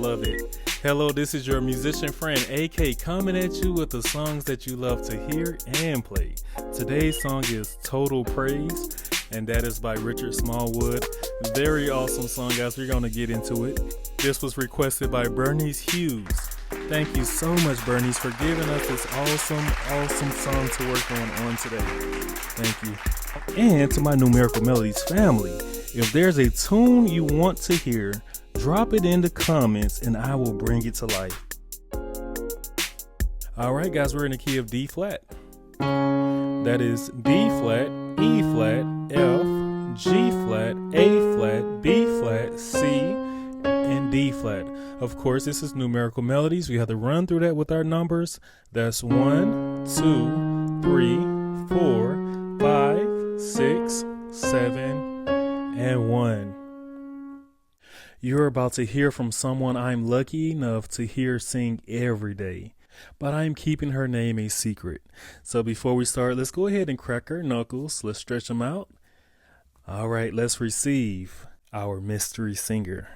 love it. Hello, this is your musician friend AK coming at you with the songs that you love to hear and play. Today's song is Total Praise, and that is by Richard Smallwood. Very awesome song, guys. We're going to get into it. This was requested by Bernice Hughes. Thank you so much, Bernice, for giving us this awesome song to work on today. Thank you. And to my Numerical Melodies family, if there's a tune you want to hear, drop it in the comments and I will bring it to life. All right, guys, we're in the key of D flat. That is D flat, E flat, F, G flat, A flat, B flat, C, and D flat. Of course, this is Numerical Melodies. We have to run through that with our numbers. That's 1, 2, 3, 4, 5, 6, 7, and 1. You're about to hear from someone I'm lucky enough to hear sing every day, but I'm keeping her name a secret. So before we start, let's go ahead and crack our knuckles. Let's stretch them out. All right, let's receive our mystery singer.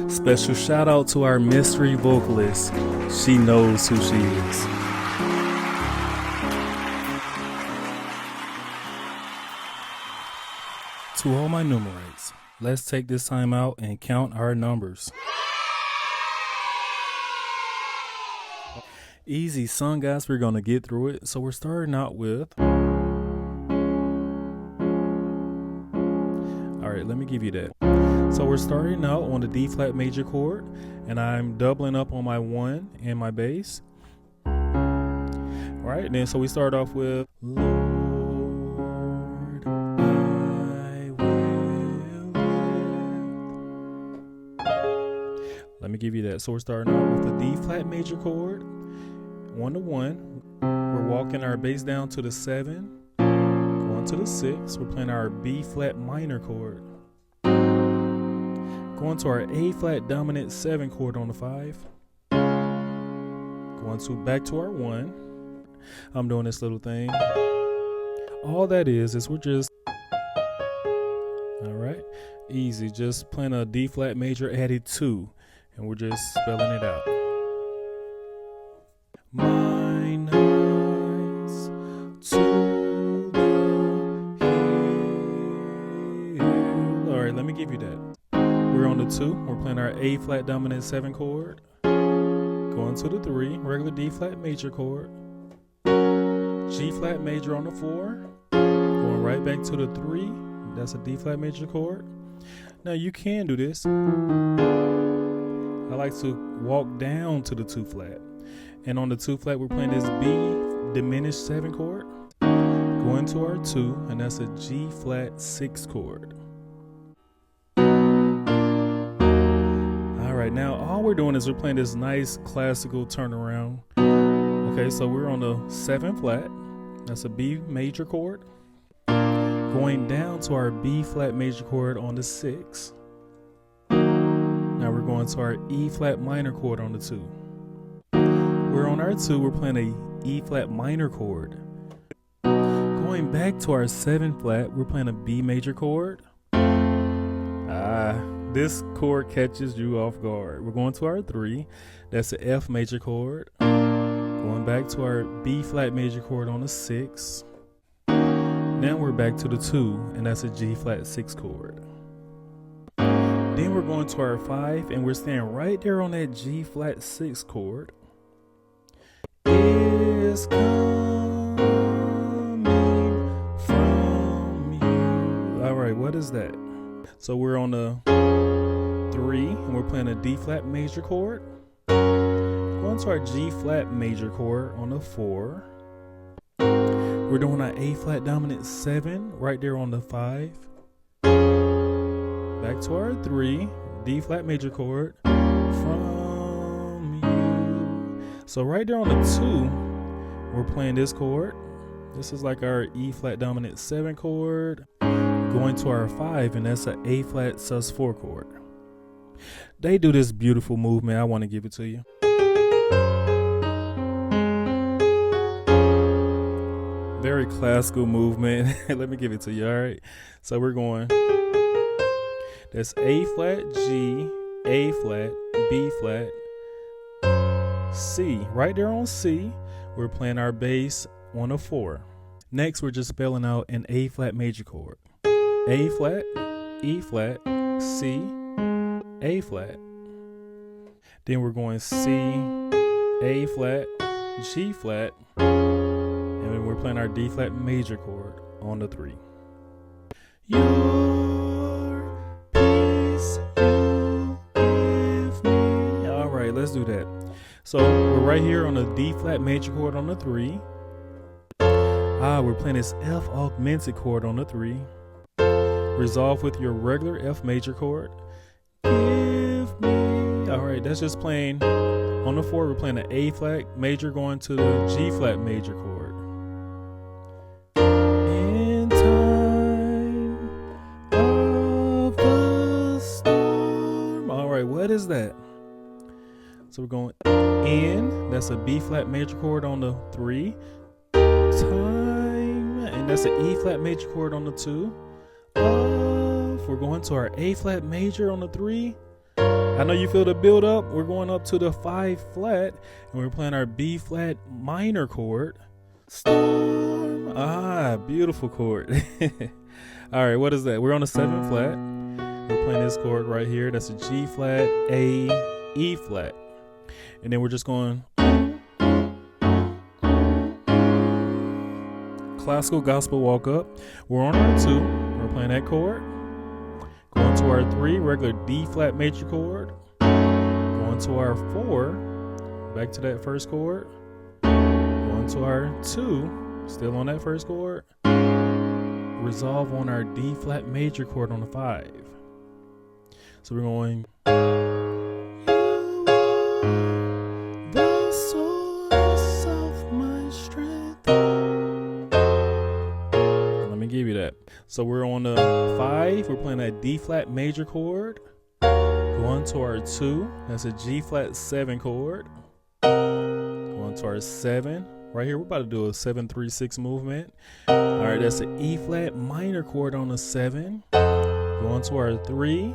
Special shout out to our mystery vocalist. She knows who she is. To all my numerates, let's take this time out and count our numbers. Easy song, guys. We're going to get through it. So we're starting out with... All right, let me give you that. So we're starting out on the D flat major chord, and I'm doubling up on my 1 and my bass. All right, and then so we start off with Lord, I will live. Let me give you that. So we're starting out with the D flat major chord, 1 to 1. We're walking our bass down to the 7, going to the 6. We're playing our B flat minor chord. Going to our A flat dominant 7 chord on the 5. Going to back to our 1. I'm doing this little thing. All that is we're just, all right, easy. Just playing a D flat major added 2, and we're just spelling it out. Mine eyes to the hill. All right, let me give you that. We're on the 2. We're playing our A flat dominant 7 chord. Going to the 3, regular D flat major chord. G flat major on the 4. Going right back to the 3. That's a D flat major chord. Now you can do this. I like to walk down to the 2 flat. And on the 2 flat, we're playing this B diminished 7 chord. Going to our 2, and that's a G flat 6 chord. All right, now all we're doing is we're playing this nice classical turnaround. Okay, so we're on the 7 flat. That's a B major chord. Going down to our B flat major chord on the 6. Now we're going to our E flat minor chord on the 2. We're on our 2, we're playing a E flat minor chord. Going back to our 7 flat, we're playing a B major chord. This chord catches you off guard. We're going to our 3, that's an F major chord. Going back to our B flat major chord on the 6. Now we're back to the 2, and that's a G flat 6 chord. Then we're going to our 5, and we're staying right there on that G flat 6 chord. It's coming from you. All right, what is that? So we're on the 3, and we're playing a D flat major chord. Going to our G flat major chord on the 4. We're doing our A flat dominant 7 right there on the 5. Back to our 3, D flat major chord from you. So right there on the 2, we're playing this chord. This is like our E flat dominant 7 chord. Going to our 5, and that's an A flat sus 4 chord. They do this beautiful movement. I want to give it to you. Very classical movement. Let me give it to you. All right. So we're going. That's A flat, G, A flat, B flat, C. Right there on C, we're playing our bass on a 4. Next, we're just spelling out an A flat major chord. A flat, E flat, C, A flat. Then we're going C, A flat, G flat, and then we're playing our D flat major chord on the 3. Your peace you give me. All right, let's do that. So we're right here on the D flat major chord on the 3. We're playing this F augmented chord on the 3. Resolve with your regular F major chord. Give me. All right, that's just playing on the 4. We're playing an A flat major going to the G flat major chord. In time of the storm. All right, what is that? So we're going in. That's a B flat major chord on the 3. Time, and that's an E flat major chord on the 2. We're going to our A flat major on the 3. I know you feel the build up. We're going up to the 5 flat, and we're playing our B flat minor chord. Storm. Beautiful chord. All right, what is that? We're on the 7 flat. We're playing this chord right here. That's a G flat, A, E flat. And then we're just going classical gospel walk up. We're on our 2. We're playing that chord. Going to our 3, regular D flat major chord. Going to our 4, back to that first chord. Going to our 2, still on that first chord. Resolve on our D flat major chord on the 5. So we're going. The source of my strength. Let me give you that. So we're on the 5, we're playing that D flat major chord. Going to our 2, that's a G flat 7 chord. Going to our 7, right here we're about to do a 7-3-6 movement. All right, that's an E flat minor chord on the 7. Going to our 3,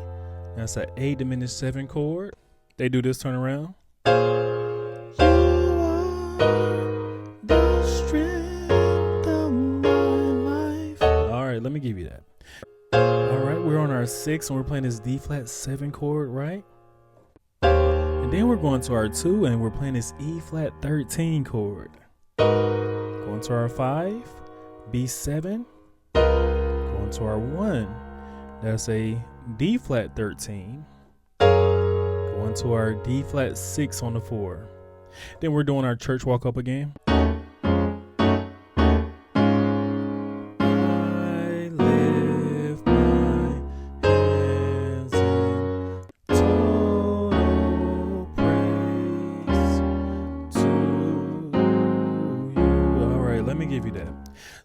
that's an A diminished 7 chord. They do this turn around. Let me give you that. All right, we're on our 6, and we're playing this D flat 7 chord, right? And then we're going to our 2, and we're playing this E flat 13 chord. Going to our 5, B7. Going to our 1, that's a D flat 13. Going to our D flat 6 on the 4. Then we're doing our church walk up again.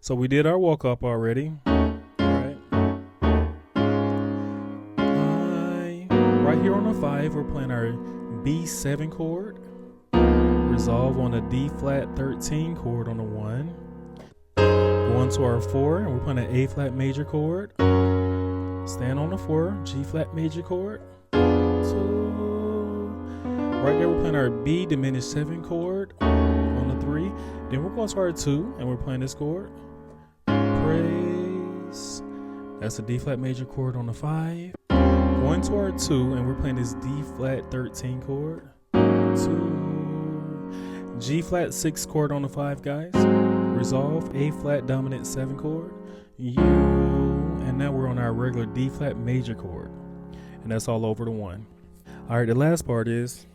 So we did our walk up already. Right here on the 5, we're playing our B7 chord. Resolve on a D flat 13 chord on the 1. Going to our 4, and we're playing an A flat major chord. Stand on the 4, G flat major chord. 2. Right there, we're playing our B diminished 7 chord on the 3. Then we're going to our 2, and we're playing this chord. Praise. That's a D flat major chord on the 5. Going to our 2, and we're playing this D flat 13 chord. 2. G flat 6 chord on the 5, guys. Resolve A flat dominant 7 chord. U. And now we're on our regular D flat major chord. And that's all over the 1. All right, the last part is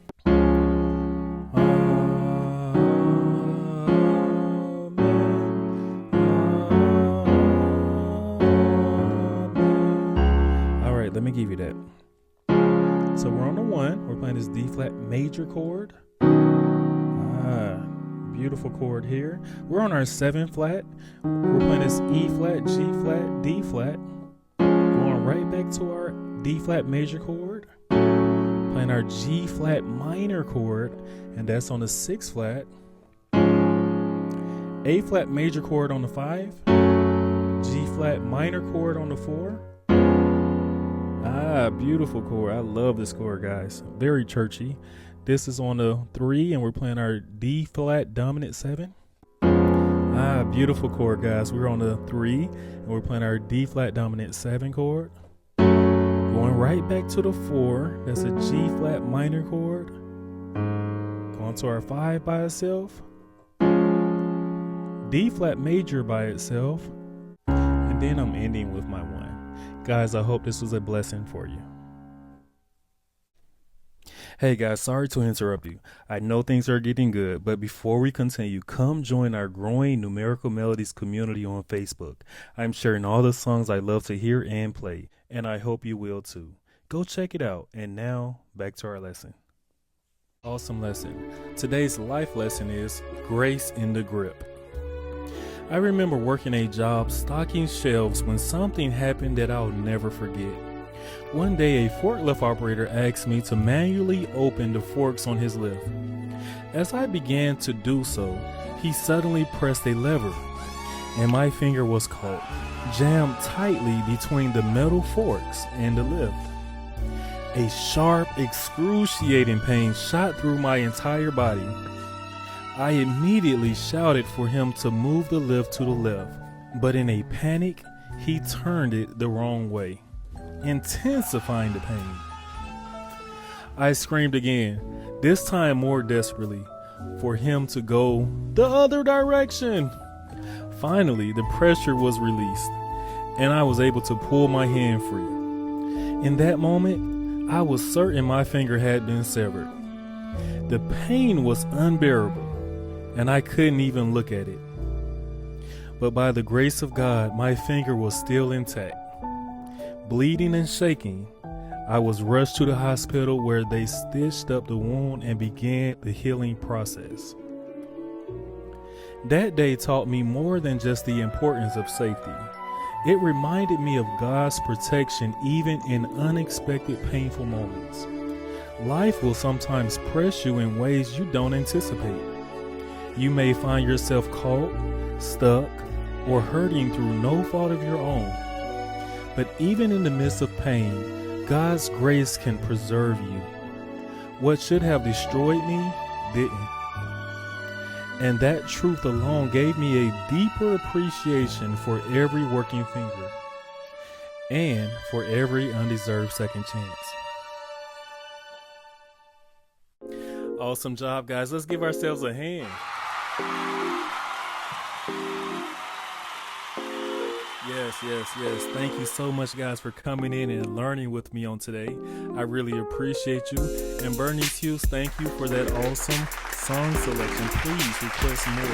let me give you that. So we're on the 1. We're playing this D flat major chord. Beautiful chord here. We're on our 7 flat. We're playing this E flat, G flat, D flat. Going right back to our D flat major chord. Playing our G flat minor chord, and that's on the 6 flat. A flat major chord on the 5. G flat minor chord on the 4. Beautiful chord. I love this chord, guys. Very churchy. This is on the 3, and we're playing our D flat dominant 7. Beautiful chord, guys. We're on the 3, and we're playing our D flat dominant 7 chord. Going right back to the 4. That's a G flat minor chord. Going to our 5 by itself. D flat major by itself. And then I'm ending with my 1. Guys, I hope this was a blessing for you. Hey guys, sorry to interrupt you. I know things are getting good, but before we continue, come join our growing Numerical Melodies community on Facebook. I'm sharing all the songs I love to hear and play, and I hope you will too. Go check it out. And now, back to our lesson. Awesome lesson. Today's life lesson is grace in the grip. I remember working a job stocking shelves when something happened that I'll never forget. One day, a forklift operator asked me to manually open the forks on his lift. As I began to do so, he suddenly pressed a lever, and my finger was caught, jammed tightly between the metal forks and the lift. A sharp, excruciating pain shot through my entire body. I immediately shouted for him to move the lift to the left, but in a panic, he turned it the wrong way, intensifying the pain. I screamed again, this time more desperately, for him to go the other direction. Finally, the pressure was released, and I was able to pull my hand free. In that moment, I was certain my finger had been severed. The pain was unbearable, and I couldn't even look at it. But by the grace of God, my finger was still intact. Bleeding and shaking, I was rushed to the hospital where they stitched up the wound and began the healing process. That day taught me more than just the importance of safety. It reminded me of God's protection even in unexpected painful moments. Life will sometimes press you in ways you don't anticipate. You may find yourself caught, stuck, or hurting through no fault of your own. But even in the midst of pain, God's grace can preserve you. What should have destroyed me didn't. And that truth alone gave me a deeper appreciation for every working finger and for every undeserved second chance. Awesome job, guys. Let's give ourselves a hand. Yes. Thank you so much, guys, for coming in and learning with me on today. I really appreciate you. And Bernice Hughes, thank you for that awesome song selection. Please request more.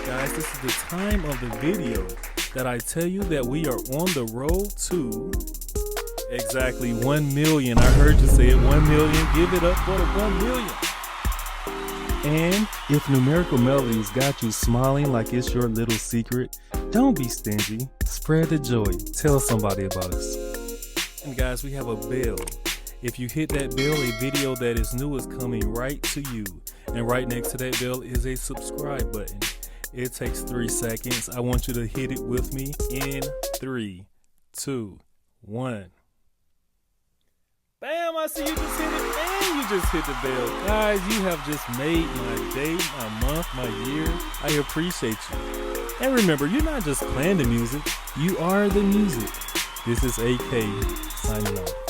Guys, this is the time of the video that I tell you that we are on the road to exactly 1 million. I heard you say it, 1 million. Give it up for the 1 million. And if numerical melodies got you smiling like it's your little secret, don't be stingy. Spread the joy. Tell somebody about us. And guys, we have a bell. If you hit that bell, a video that is new is coming right to you. And right next to that bell is a subscribe button. It takes 3 seconds. I want you to hit it with me in 3, 2, 1. Bam, I see you just hit it, and you just hit the bell. Guys, you have just made my day, my month, my year. I appreciate you. And remember, you're not just playing the music, you are the music. This is AK signing off.